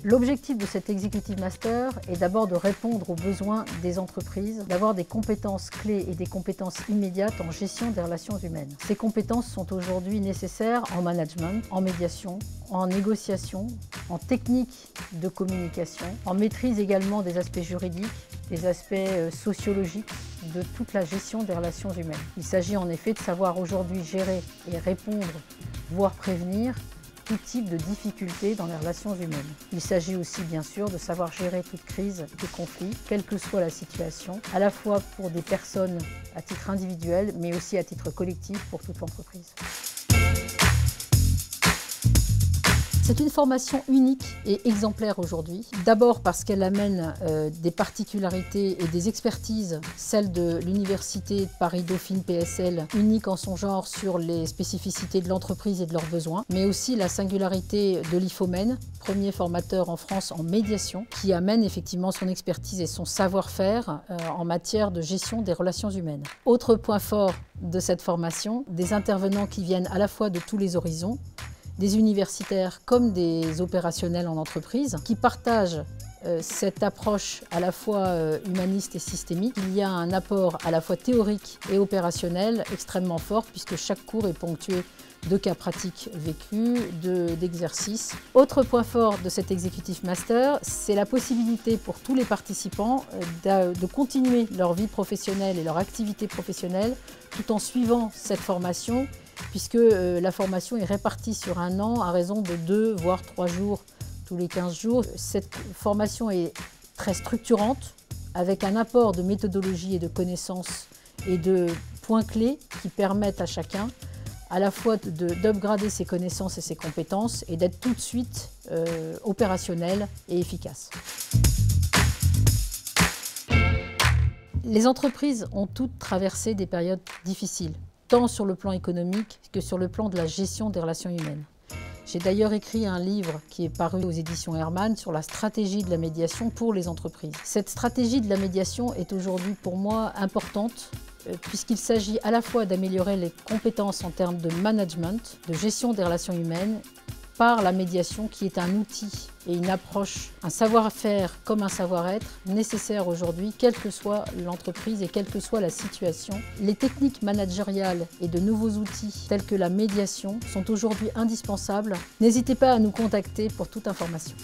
L'objectif de cet Executive Master est d'abord de répondre aux besoins des entreprises, d'avoir des compétences clés et des compétences immédiates en gestion des relations humaines. Ces compétences sont aujourd'hui nécessaires en management, en médiation, en négociation, en technique de communication, en maîtrise également des aspects juridiques, des aspects sociologiques de toute la gestion des relations humaines. Il s'agit en effet de savoir aujourd'hui gérer et répondre, voire prévenir, tout type de difficultés dans les relations humaines. Il s'agit aussi bien sûr de savoir gérer toute crise et conflit, quelle que soit la situation, à la fois pour des personnes à titre individuel, mais aussi à titre collectif pour toute l'entreprise. C'est une formation unique et exemplaire aujourd'hui. D'abord parce qu'elle amène des particularités et des expertises, celles de l'Université Paris-Dauphine PSL, unique en son genre sur les spécificités de l'entreprise et de leurs besoins, mais aussi la singularité de l'IFOMEN, premier formateur en France en médiation, qui amène effectivement son expertise et son savoir-faire en matière de gestion des relations humaines. Autre point fort de cette formation, des intervenants qui viennent à la fois de tous les horizons, des universitaires comme des opérationnels en entreprise, qui partagent cette approche à la fois humaniste et systémique. Il y a un apport à la fois théorique et opérationnel extrêmement fort, puisque chaque cours est ponctué de cas pratiques vécus, d'exercices. Autre point fort de cet Executive Master, c'est la possibilité pour tous les participants de continuer leur vie professionnelle et leur activité professionnelle tout en suivant cette formation, puisque la formation est répartie sur un an à raison de 2 voire 3 jours tous les 15 jours. Cette formation est très structurante, avec un apport de méthodologie et de connaissances et de points clés qui permettent à chacun à la fois d'upgrader ses connaissances et ses compétences et d'être tout de suite opérationnel et efficace. Les entreprises ont toutes traversé des périodes difficiles, tant sur le plan économique que sur le plan de la gestion des relations humaines. J'ai d'ailleurs écrit un livre qui est paru aux éditions Hermann sur la stratégie de la médiation pour les entreprises. Cette stratégie de la médiation est aujourd'hui pour moi importante puisqu'il s'agit à la fois d'améliorer les compétences en termes de management, de gestion des relations humaines, par la médiation qui est un outil et une approche, un savoir-faire comme un savoir-être nécessaire aujourd'hui, quelle que soit l'entreprise et quelle que soit la situation. Les techniques managériales et de nouveaux outils tels que la médiation sont aujourd'hui indispensables. N'hésitez pas à nous contacter pour toute information.